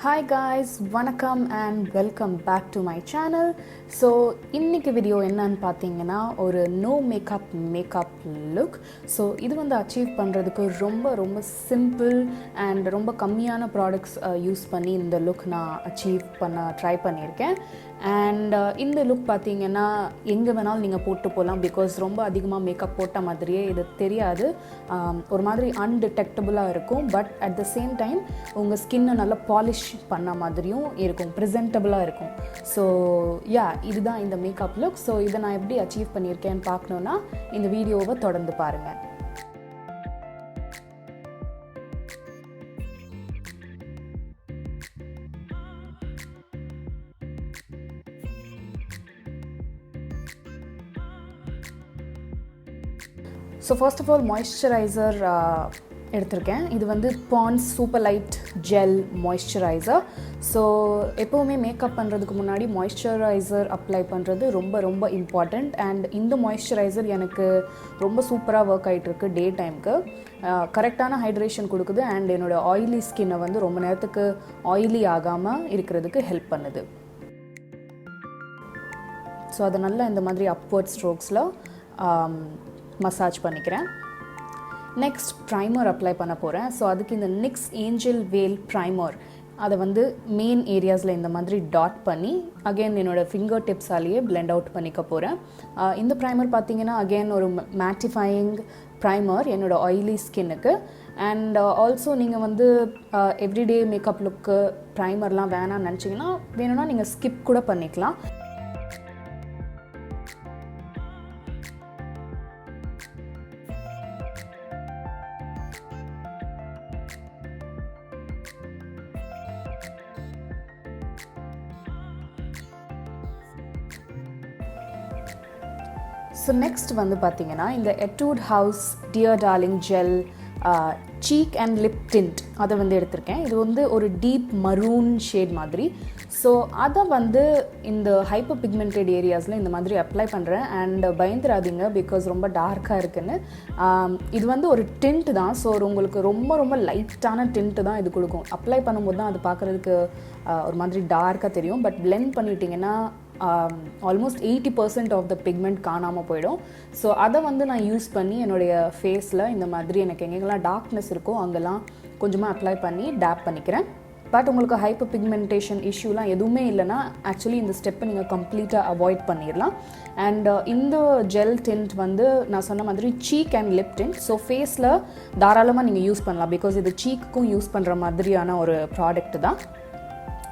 Hi guys, vanakkam and welcome back to my channel. So இன்னைக்கு video என்னன்னு பார்த்தீங்கன்னா ஒரு no makeup look. So இது வந்து அச்சீவ் பண்ணுறதுக்கு ரொம்ப சிம்பிள் and ரொம்ப கம்மியான ப்ராடக்ட்ஸ் யூஸ் பண்ணி இந்த லுக் நான் அச்சீவ் பண்ண ட்ரை பண்ணியிருக்கேன். அண்ட் இந்த லுக் பார்த்தீங்கன்னா எங்கே வேணாலும் நீங்கள் போட்டு போகலாம், பிகாஸ் ரொம்ப அதிகமாக மேக்கப் போட்ட மாதிரியே இது தெரியாது, ஒரு மாதிரி அன்டிடெக்டபுளாக இருக்கும். But at the same time உங்கள் ஸ்கின்னை நல்லா பாலிஷ் பண்ண மாதிரியும் இருக்கும், ப்ரெசென்டபுளாக இருக்கும். ஸோ இதுதான் இந்த மேக்கப் லுக். ஸோ இதை நான் எப்படி அச்சீவ் பண்ணியிருக்கேன்னு பார்க்கணுன்னா இந்த வீடியோவை தொடர்ந்து பாருங்கள். So first of all moisturiser எடுத்திருக்கேன். இது வந்து Pond's super light gel moisturiser. So எப்போவுமே மேக்கப் பண்ணுறதுக்கு முன்னாடி மாய்ஸ்சரைசர் அப்ளை பண்ணுறது ரொம்ப இம்பார்ட்டண்ட். அண்ட் இந்த மாய்ஸ்சரைசர் எனக்கு ரொம்ப சூப்பராக ஒர்க் ஆகிட்டுருக்கு. டே டைமுக்கு கரெக்டான ஹைட்ரேஷன் கொடுக்குது அண்ட் என்னோடய ஆயிலி ஸ்கின்னை வந்து ரொம்ப நேரத்துக்கு ஆயிலி ஆகாமல் இருக்கிறதுக்கு ஹெல்ப் பண்ணுது. ஸோ அதை நல்லா இந்த மாதிரி அப்வர்ட் ஸ்ட்ரோக்ஸில் மசாஜ் பண்ணிக்கிறேன். நெக்ஸ்ட் ப்ரைமர் அப்ளை பண்ண போகிறேன். ஸோ அதுக்கு இந்த நிக்ஸ் ஏஞ்சல் வேல் ப்ரைமர் அதை வந்து மெயின் ஏரியாஸில் இந்த மாதிரி டாட் பண்ணி அகெயின் என்னோடய ஃபிங்கர் டிப்ஸாலேயே பிளெண்ட் அவுட் பண்ணிக்க போகிறேன். இந்த ப்ரைமர் பார்த்திங்கன்னா அகெயின் ஒரு மேட்டிஃபையிங் ப்ரைமர் என்னோடய ஆயிலி ஸ்கின்னுக்கு. அண்ட் ஆல்சோ நீங்கள் வந்து எவ்ரிடே மேக்கப் லுக்கு ப்ரைமர்லாம் வேணாம்னு நினச்சிங்கன்னா வேணும்னா நீங்கள் ஸ்கிப் கூட பண்ணிக்கலாம். ஸோ நெக்ஸ்ட் வந்து பார்த்திங்கன்னா இந்த Etude House dear darling gel cheek and lip tint அதை வந்து எடுத்திருக்கேன். இது வந்து ஒரு டீப் மரூன் ஷேட் மாதிரி. ஸோ அதை வந்து இந்த ஹைப்பர் பிக்மெண்டட் ஏரியாஸில் இந்த மாதிரி அப்ளை பண்ணுறேன். அண்ட் பயந்துராதீங்க, பிகாஸ் ரொம்ப டார்க்காக இருக்குன்னு. இது வந்து ஒரு டிண்ட் தான். ஸோ உங்களுக்கு ரொம்ப லைட்டான டிண்ட்டு தான் இது கொடுக்கும். அப்ளை பண்ணும்போது தான் அது பார்க்குறதுக்கு ஒரு மாதிரி டார்க்காக தெரியும். பட் பிளெண்ட் பண்ணிட்டீங்கன்னா ஆல்மோஸ்ட் 80% ஆஃப் த பிக்மெண்ட் காணாமல் போயிடும். ஸோ அதை வந்து நான் யூஸ் பண்ணி என்னுடைய ஃபேஸில் இந்த மாதிரி எனக்கு எங்கெங்கெல்லாம் டார்க்னஸ் இருக்கோ அங்கெல்லாம் கொஞ்சமாக அப்ளை பண்ணி டேப் பண்ணிக்கிறேன். பட் உங்களுக்கு ஹைப்பர் பிக்மெண்டேஷன் இஷ்யூலாம் எதுவுமே இல்லைன்னா ஆக்சுவலி இந்த ஸ்டெப்பை நீங்கள் கம்ப்ளீட்டாக அவாய்ட் பண்ணிடலாம். அண்ட் இந்த ஜெல் டிண்ட் வந்து நான் சொன்ன மாதிரி cheek and lip tint. So ஃபேஸில் தாராளமாக நீங்கள் யூஸ் பண்ணலாம், பிகாஸ் இது சீக்குக்கும் யூஸ் பண்ணுற மாதிரியான ஒரு ப்ராடக்ட் தான்.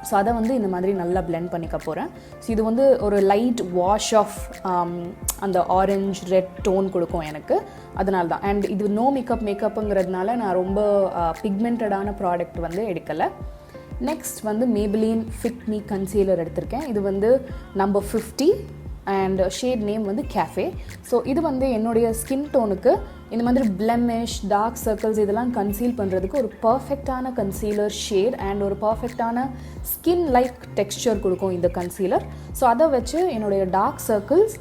ஸோ அதை வந்து இந்த மாதிரி நல்லா பிளெண்ட் பண்ணிக்க போகிறேன். ஸோ இது வந்து ஒரு லைட் வாஷ் ஆஃப் அந்த ஆரஞ்ச் ரெட் டோன் கொடுக்கும் எனக்கு, அதனால தான். அண்ட் இது நோ மேக்கப்புங்கிறதுனால நான் ரொம்ப பிக்மெண்டடான ப்ராடக்ட் வந்து எடுக்கலை. நெக்ஸ்ட் வந்து Maybelline ஃபிட் மீ கன்சீலர் எடுத்திருக்கேன். இது வந்து நம்பர் 50 அண்ட் ஷேட் நேம் வந்து கேஃபே. ஸோ இது வந்து என்னுடைய ஸ்கின் டோனுக்கு இந்த மாதிரி பிளெமிஷ் டார்க் சர்க்கிள்ஸ் இதெல்லாம் கன்சீல் பண்ணுறதுக்கு ஒரு பர்ஃபெக்டான கன்சீலர் ஷேட் அண்ட் ஒரு பர்ஃபெக்டான ஸ்கின் லைக் டெக்ஸ்சர் கொடுக்கும் இந்த கன்சீலர். ஸோ அதை வச்சு என்னுடைய டார்க் சர்க்கிள்ஸ்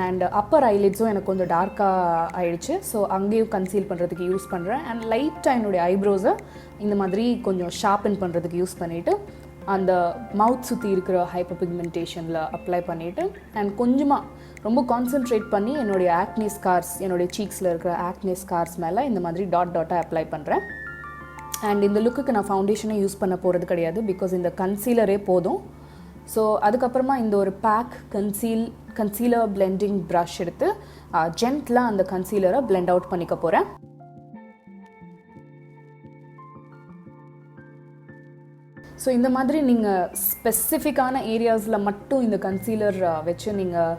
அண்ட் அப்பர் ஐலிட்ஸும் எனக்கு கொஞ்சம் டார்க்காக ஆயிடுச்சு. ஸோ அங்கேயும் கன்சீல் பண்ணுறதுக்கு யூஸ் பண்ணுறேன். அண்ட் லைட்டாக என்னுடைய ஐப்ரோஸை இந்த மாதிரி கொஞ்சம் ஷார்பன் பண்ணுறதுக்கு யூஸ் பண்ணிவிட்டு அந்த மவுத் சுற்றி இருக்கிற ஹைப்பர் பிக்மெண்டேஷனில் அப்ளை பண்ணிவிட்டு அண்ட் கொஞ்சமாக ரொம்ப கான்சென்ட்ரேட் பண்ணி என்னுடைய ஆக்னி ஸ்கார்ஸ், என்னுடைய சீக்ஸில் இருக்கிற ஆக்னி ஸ்கார்ஸ் மேலே இந்த மாதிரி டாட்டாக அப்ளை பண்ணுறேன். அண்ட் இந்த லுக்குக்கு நான் ஃபவுண்டேஷனே யூஸ் பண்ண போகிறது கிடையாது, பிகாஸ் இந்த கன்சீலரே போதும். ஸோ அதுக்கப்புறமா இந்த ஒரு பேக் கன்சீலர் பிளெண்டிங் ப்ரஷ் எடுத்து ஜென்ட்லாக அந்த கன்சீலரை பிளெண்ட் அவுட் பண்ணிக்க போகிறேன். ஸோ இந்த மாதிரி நீங்கள் ஸ்பெசிஃபிக்கான ஏரியாஸில் மட்டும் இந்த கன்சீலர் வச்சு நீங்கள்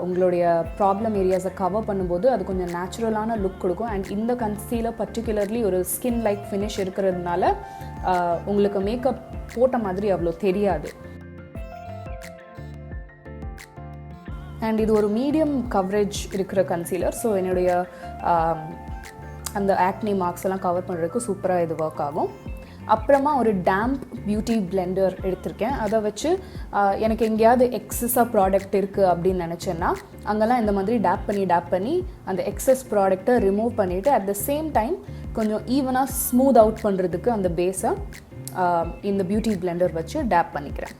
உங்களுடைய ப்ராப்ளம் ஏரியாஸை கவர் பண்ணும்போது அது கொஞ்சம் நேச்சுரலான லுக் கொடுக்கும். அண்ட் இந்த கன்சீலர் பர்டிகுலர்லி ஒரு ஸ்கின் லைக் ஃபினிஷ் இருக்கிறதுனால உங்களுக்கு மேக்கப் போட்ட மாதிரி அவ்வளோ தெரியாது. அண்ட் இது ஒரு மீடியம் கவரேஜ் இருக்கிற கன்சீலர். ஸோ என்னுடைய அந்த ஆக்னி மார்க்ஸ் எல்லாம் கவர் பண்ணுறதுக்கு சூப்பராக இது ஒர்க் ஆகும். அப்புறமா ஒரு டேம்ப் பியூட்டி பிளெண்டர் எடுத்திருக்கேன். அதை வச்சு எனக்கு எங்கேயாவது எக்ஸஸாக ப்ராடக்ட் இருக்குது அப்படின்னு நினச்சேன்னா அங்கெல்லாம் இந்த மாதிரி டேப் பண்ணி அந்த எக்ஸஸ் ப்ராடக்டை ரிமூவ் பண்ணிவிட்டு அட் த சேம் டைம் கொஞ்சம் ஈவனாக ஸ்மூத் அவுட் பண்ணுறதுக்கு அந்த பேஸை இந்த பியூட்டி பிளெண்டர் வச்சு டேப் பண்ணிக்கிறேன்.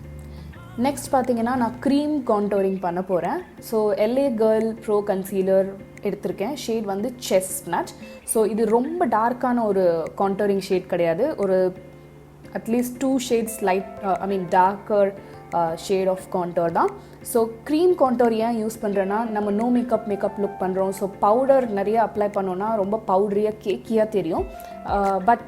நெக்ஸ்ட் பார்த்தீங்கன்னா நான் க்ரீம் கான்டோரிங் பண்ண போகிறேன். So LA girl pro concealer எடுத்திருக்கேன். ஷேட் வந்து செஸ்ட்நட். ஸோ இது ரொம்ப டார்க்கான ஒரு கான்டோரிங் ஷேட் கிடையாது. ஒரு at least 2 shades light darker shade of contour தான். ஸோ க்ரீம் கான்டோர் ஏன் யூஸ் பண்ணுறேன்னா, நம்ம நோ மேக்கப் லுக் பண்ணுறோம். ஸோ பவுடர் நிறைய அப்ளை பண்ணோன்னா ரொம்ப பவுடரியாக கேக்கியாக தெரியும். பட்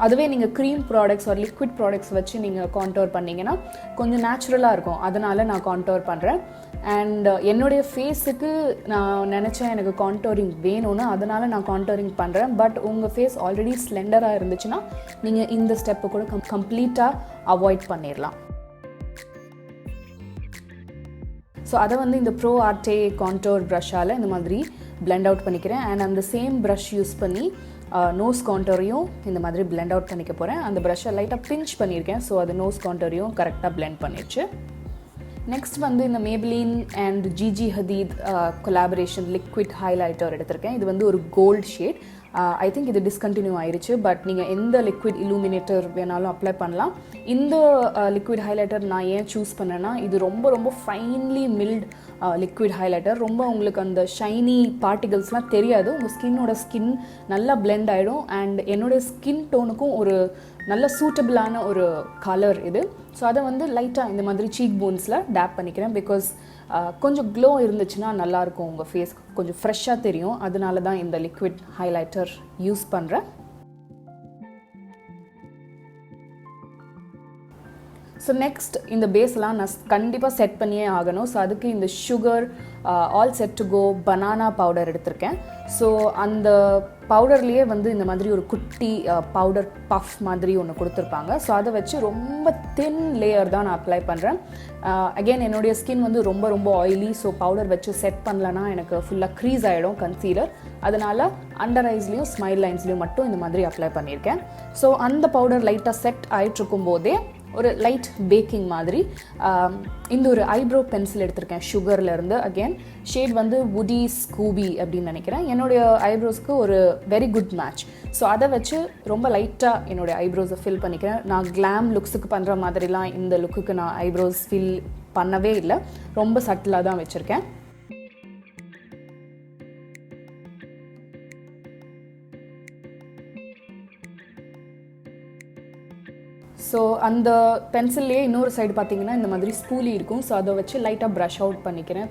அதுவே நீங்கள் க்ரீம் ப்ராடக்ட்ஸ் ஒரு லிக்விட் ப்ராடக்ட்ஸ் வச்சு நீங்கள் கான்டோர் பண்ணிங்கன்னா கொஞ்சம் நேச்சுரலாக இருக்கும். அதனால் நான் கான்டோர் பண்ணுறேன். அண்ட் என்னுடைய ஃபேஸுக்கு நான் நினச்சேன் எனக்கு கான்டோரிங் வேணும்னு, அதனால் நான் கான்டோரிங் பண்ணுறேன். பட் உங்கள் ஃபேஸ் ஆல்ரெடி ஸ்லெண்டராக இருந்துச்சுன்னா நீங்கள் இந்த ஸ்டெப்பை கூட கம்ப்ளீட்டாக அவாய்ட் பண்ணிடலாம். ஸோ அதை வந்து இந்த ப்ரோ ஆர்டே கான்டோர் ப்ரஷ்ஷால் இந்த மாதிரி பிளெண்ட் அவுட் பண்ணிக்கிறேன். அண்ட் அந்த சேம் ப்ரஷ் யூஸ் பண்ணி நோஸ் கான்டோரையும் இந்த மாதிரி பிளெண்ட் அவுட் பண்ணிக்க போகிறேன். அந்த ப்ரஷ்ஷை லைட்டாக பிஞ்ச் பண்ணியிருக்கேன். ஸோ அது நோஸ் கான்டோரையும் கரெக்டாக பிளெண்ட் பண்ணிடுச்சு. நெக்ஸ்ட் வந்து இந்த Maybelline and Gigi Hadid collaboration liquid highlighter எடுத்திருக்கேன். இது வந்து ஒரு கோல்ட் ஷேட். ஐ திங்க் இது டிஸ்கண்டினியூ ஆயிடுச்சு. பட் நீங்கள் எந்த லிக்விட் இல்லுமினேட்டர் வேணாலும் அப்ளை பண்ணலாம். இந்த லிக்விட் ஹைலைட்டர் நான் ஏன் சூஸ் பண்ணேன்னா, இது ரொம்ப ரொம்ப ஃபைன்லி மில்ட் லிக்விட் ஹைலைட்டர். ரொம்ப உங்களுக்கு அந்த ஷைனி பார்ட்டிகல்ஸ்லாம் தெரியாது. உங்கள் ஸ்கின் நல்லா பிளெண்ட் ஆகிடும். அண்ட் என்னோடய ஸ்கின் டோனுக்கும் ஒரு நல்ல சூட்டபிளான ஒரு கலர் இது. ஸோ அதை வந்து லைட்டாக இந்த மாதிரி சீக் போன்ஸில் டேப் பண்ணிக்கிறேன். பிகாஸ் கொஞ்சம் க்ளோ இருந்துச்சுன்னா நல்லாயிருக்கும், உங்கள் ஃபேஸ் கொஞ்சம் ஃப்ரெஷ்ஷாக தெரியும். அதனால தான் இந்த லிக்விட் ஹைலைட்டர் யூஸ் பண்ணுறேன். ஸோ நெக்ஸ்ட் இந்த பேஸ்லாம் நான் கண்டிப்பாக செட் பண்ணியே ஆகணும். ஸோ அதுக்கு இந்த sugar all set to go banana powder எடுத்திருக்கேன். ஸோ அந்த பவுடர்லேயே வந்து இந்த மாதிரி ஒரு குட்டி பவுடர் பஃப் மாதிரி ஒன்று கொடுத்துருப்பாங்க. ஸோ அதை வச்சு ரொம்ப தின் லேயர் தான் நான் அப்ளை பண்ணுறேன். அகெயின் என்னுடைய ஸ்கின் வந்து ரொம்ப ரொம்ப ஆயிலி. ஸோ பவுடர் வச்சு செட் பண்ணலன்னா எனக்கு ஃபுல்லாக க்ரீஸ் ஆகிடும் கன்சீலர். அதனால் அண்டர் ஐஸ்லேயும் ஸ்மைல் லைன்ஸ்லேயும் மட்டும் இந்த மாதிரி அப்ளை பண்ணியிருக்கேன். ஸோ அந்த பவுடர் லைட்டாக செட் ஆகிட்ருக்கும் போதே ஒரு லைட் பேக்கிங் மாதிரி இந்த ஒரு ஐப்ரோ பென்சில் எடுத்திருக்கேன் சுகர்லேருந்து. அகெயின் ஷேட் வந்து வுடி ஸ்கூபி அப்படின்னு நினைக்கிறேன். என்னுடைய ஐப்ரோஸ்க்கு ஒரு வெரி குட் மேட்ச். ஸோ அதை வச்சு ரொம்ப லைட்டாக என்னுடைய ஐப்ரோஸை ஃபில் பண்ணிக்கிறேன். நான் கிளாம் லுக்ஸுக்கு பண்ணுற மாதிரிலாம் இந்த லுக்குக்கு நான் ஐப்ரோஸ் ஃபில் பண்ணவே இல்லை. ரொம்ப சட்டிலாக தான் வச்சுருக்கேன். ஸோ அந்த பென்சில்லையே இன்னொரு சைடு பார்த்தீங்கன்னா இந்த மாதிரி ஸ்பூலி இருக்கும். ஸோ அதை வச்சு லைட்டாக ப்ரஷ் அவுட் பண்ணிக்கிறேன்,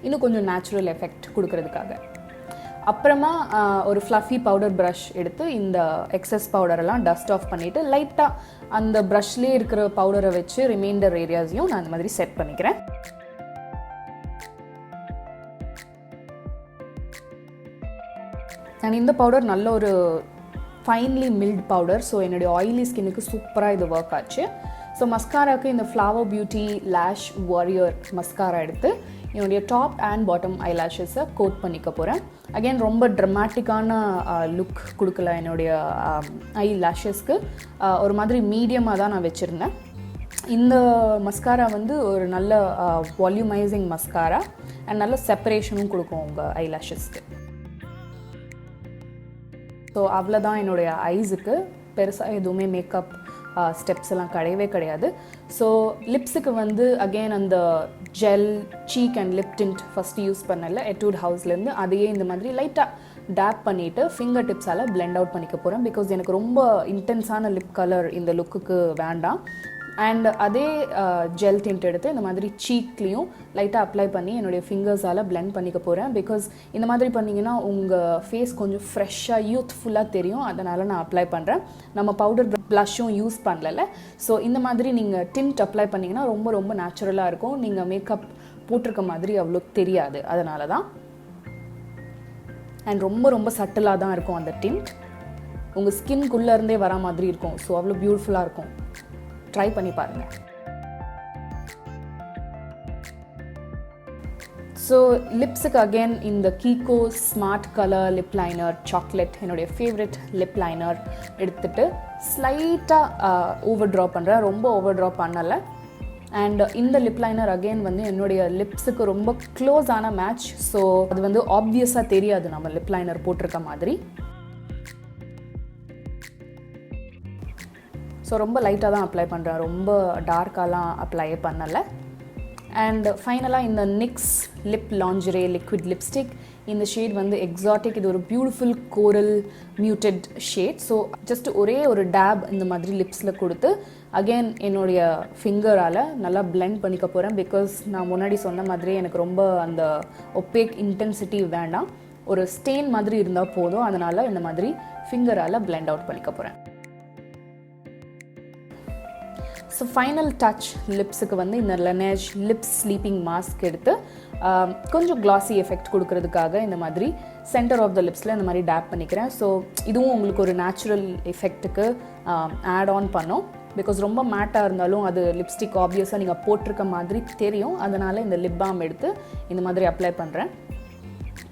இன்னும் கொஞ்சம் நேச்சுரல் எஃபெக்ட் கொடுக்கறதுக்காக. அப்புறமா ஒரு ஃப்ளஃபி பவுடர் ப்ரஷ் எடுத்து இந்த எக்ஸஸ் பவுடரெல்லாம் டஸ்ட் ஆஃப் பண்ணிவிட்டு லைட்டாக அந்த ப்ரஷ்லேயே இருக்கிற பவுடரை வச்சு ரிமைண்டர் ஏரியாஸையும் நான் இந்த மாதிரி செட் பண்ணிக்கிறேன். அண்ட் இந்த பவுடர் நல்ல ஒரு ஃபைன்லி மில்ட் பவுடர். ஸோ என்னுடைய ஆயிலி ஸ்கின்னுக்கு சூப்பராக இது ஒர்க் ஆச்சு. ஸோ மஸ்காராவுக்கு இந்த flower beauty lash warrior mascara எடுத்து என்னுடைய டாப் அண்ட் பாட்டம் ஐலாஷஸை கோட் பண்ணிக்க போகிறேன். அகெயின் ரொம்ப ட்ரமாட்டிக்கான லுக் கொடுக்கல என்னுடைய ஐ லேஷஸ்க்கு. ஒரு மாதிரி மீடியமாக தான் நான் வச்சுருந்தேன். இந்த மஸ்காரா வந்து ஒரு நல்ல வால்யூமைசிங் மஸ்காரா அண்ட் நல்ல செப்பரேஷனும் கொடுக்கும் உங்கள் ஐ லேஷஸ்க்கு. ஸோ அவ்வளோதான் என்னுடைய ஐஸுக்கு. பெருசாக எதுவுமே மேக்கப் ஸ்டெப்ஸ் எல்லாம் கிடையாது. ஸோ லிப்ஸுக்கு வந்து அகெயின் அந்த gel cheek and lip tint first use பண்ணல எட்டூட் ஹவுஸ்லேருந்து, அதையே இந்த மாதிரி லைட்டாக டேப் பண்ணிவிட்டு ஃபிங்கர் டிப்ஸால் பிளெண்ட் அவுட் பண்ணிக்க போகிறேன். பிகாஸ் எனக்கு ரொம்ப இன்டென்ஸான லிப் கலர் இந்த லுக்குக்கு வேண்டாம். அண்ட் அதே ஜெல் டிண்ட் எடுத்து இந்த மாதிரி சீக்லேயும் லைட்டாக அப்ளை பண்ணி என்னுடைய ஃபிங்கர்ஸால் பிளெண்ட் பண்ணிக்க போகிறேன். பிகாஸ் இந்த மாதிரி பண்ணிங்கன்னா உங்கள் ஃபேஸ் கொஞ்சம் ஃப்ரெஷ்ஷாக யூத்ஃபுல்லாக தெரியும். அதனால் நான் அப்ளை பண்ணுறேன். நம்ம பவுடர் ப்ளஷ்ஷும் யூஸ் பண்ணல. ஸோ இந்த மாதிரி நீங்கள் டிண்ட் அப்ளை பண்ணிங்கன்னா ரொம்ப ரொம்ப நேச்சுரலாக இருக்கும். நீங்கள் மேக்கப் போட்டிருக்க மாதிரி அவ்வளோ தெரியாது. அதனால தான். அண்ட் ரொம்ப ரொம்ப சட்டிலாக தான் இருக்கும் அந்த டிண்ட். உங்கள் ஸ்கின்குள்ளேருந்தே வர மாதிரி இருக்கும். ஸோ அவ்வளோ பியூட்டிஃபுல்லாக இருக்கும். ட்ரை பண்ணி பாருங்கள். ஸோ லிப்ஸுக்கு அகெயின் இந்த Kiko smart colour lip liner chocolate என்னுடைய ஃபேவரட் லிப் லைனர் எடுத்துகிட்டு ஸ்லைட்டாக ஓவர் ட்ரா பண்ணுறேன். ரொம்ப ஓவர் ட்ரா பண்ணலை. அண்ட் இந்த லிப் லைனர் அகெயின் வந்து என்னுடைய லிப்ஸுக்கு ரொம்ப க்ளோஸான மேட்ச். ஸோ அது வந்து ஆப்வியஸாக தெரியாது நம்ம லிப் லைனர் போட்டிருக்க மாதிரி. ஸோ ரொம்ப லைட்டாக தான் அப்ளை பண்ணுறேன், ரொம்ப டார்க்காலாம் அப்ளை பண்ணலை. அண்ட் ஃபைனலாக இந்த நிக்ஸ் லிப் லாஞ்சரே லிக்விட் லிப்ஸ்டிக், இந்த ஷேட் வந்து எக்ஸாட்டிக். இது ஒரு பியூட்டிஃபுல் கோரல் மியூட்டட் ஷேட். ஸோ ஜஸ்ட் ஒரே ஒரு டேப் இந்த மாதிரி லிப்ஸில் கொடுத்து அகெயின் என்னுடைய ஃபிங்கரால் நல்லா பிளெண்ட் பண்ணிக்க போகிறேன். பிகாஸ் நான் முன்னாடி சொன்ன மாதிரி எனக்கு ரொம்ப அந்த ஒப்பேக் இன்டென்சிட்டி வேண்டாம், ஒரு ஸ்டெயின் மாதிரி இருந்தால் போதும். அதனால் இந்த மாதிரி ஃபிங்கரால் பிளெண்ட் அவுட் பண்ணிக்க போகிறேன். ஸோ ஃபைனல் டச் லிப்ஸுக்கு வந்து இந்த லனேஜ் லிப்ஸ் ஸ்லீப்பிங் மாஸ்க் எடுத்து கொஞ்சம் கிளாஸி எஃபெக்ட் கொடுக்கறதுக்காக இந்த மாதிரி சென்டர் ஆஃப் த லிப்ஸில் இந்த மாதிரி டேப் பண்ணிக்கிறேன். ஸோ இதுவும் உங்களுக்கு ஒரு நேச்சுரல் எஃபெக்ட்டுக்கு ஆட் ஆன் பண்ணும். பிகாஸ் ரொம்ப மேட்டாக இருந்தாலும் அது லிப்ஸ்டிக் ஆப்வியஸாக நீங்கள் போட்டிருக்க மாதிரி தெரியும். அதனால் இந்த லிப் பாம் எடுத்து இந்த மாதிரி அப்ளை பண்ணுறேன்.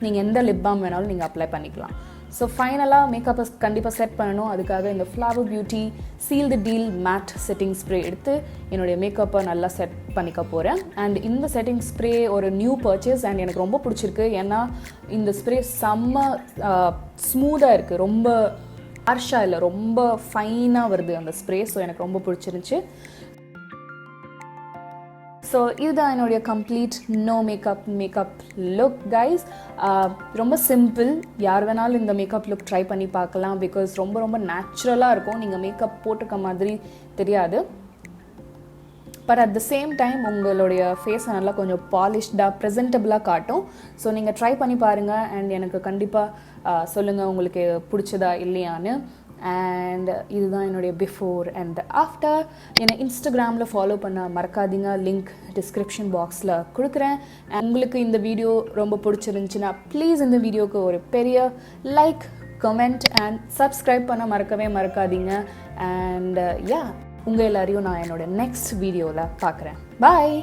நீங்கள் எந்த லிப் பாம் வேணாலும் நீங்கள் அப்ளை பண்ணிக்கலாம். ஸோ ஃபைனலாக மேக்கப்பை கண்டிப்பாக செட் பண்ணணும். அதுக்காக இந்த ஃப்ளவர் பியூட்டி சீல் தி டீல் மேட் செட்டிங் ஸ்ப்ரே எடுத்து என்னுடைய மேக்கப்பை நல்லா செட் பண்ணிக்க போகிறேன். அண்ட் இந்த செட்டிங் ஸ்ப்ரே ஒரு நியூ பர்ச்சேஸ் அண்ட் எனக்கு ரொம்ப பிடிச்சிருக்கு. ஏன்னா இந்த ஸ்ப்ரே செம்ம ஸ்மூத்தாக இருக்குது, ரொம்ப ஹார்ஷாக இல்லை, ரொம்ப ஃபைனாக வருது அந்த ஸ்ப்ரே. ஸோ எனக்கு ரொம்ப பிடிச்சிருந்துச்சி. ஸோ இதுதான் என்னுடைய complete no makeup look guys. ரொம்ப சிம்பிள், யார் வேணாலும் இந்த மேக்கப் லுக் ட்ரை பண்ணி பார்க்கலாம். பிகாஸ் ரொம்ப ரொம்ப நேச்சுரலாக இருக்கும், நீங்கள் மேக்கப் போட்டிருக்க மாதிரி தெரியாது. But at the same time உங்களுடைய ஃபேஸை நல்லா கொஞ்சம் பாலிஷ்டாக ப்ரெசென்டபுளாக காட்டும். ஸோ நீங்கள் ட்ரை பண்ணி பாருங்கள் அண்ட் எனக்கு கண்டிப்பாக சொல்லுங்கள் உங்களுக்கு பிடிச்சதா இல்லையான்னு. அண்ட் இதுதான் என்னுடைய பிஃபோர் அண்ட் ஆஃப்டர். என்னை இன்ஸ்டாகிராமில் ஃபாலோ பண்ண மறக்காதீங்க, லிங்க் டிஸ்கிரிப்ஷன் பாக்ஸில் கொடுக்குறேன். உங்களுக்கு இந்த வீடியோ ரொம்ப பிடிச்சிருந்துச்சுன்னா ப்ளீஸ் இந்த வீடியோவுக்கு ஒரு பெரிய லைக், கமெண்ட் அண்ட் சப்ஸ்கிரைப் பண்ண மறக்காதீங்க. அண்ட் யா, உங்கள் எல்லாரையும் நான் என்னோட நெக்ஸ்ட் வீடியோவில் பார்க்குறேன். பாய்.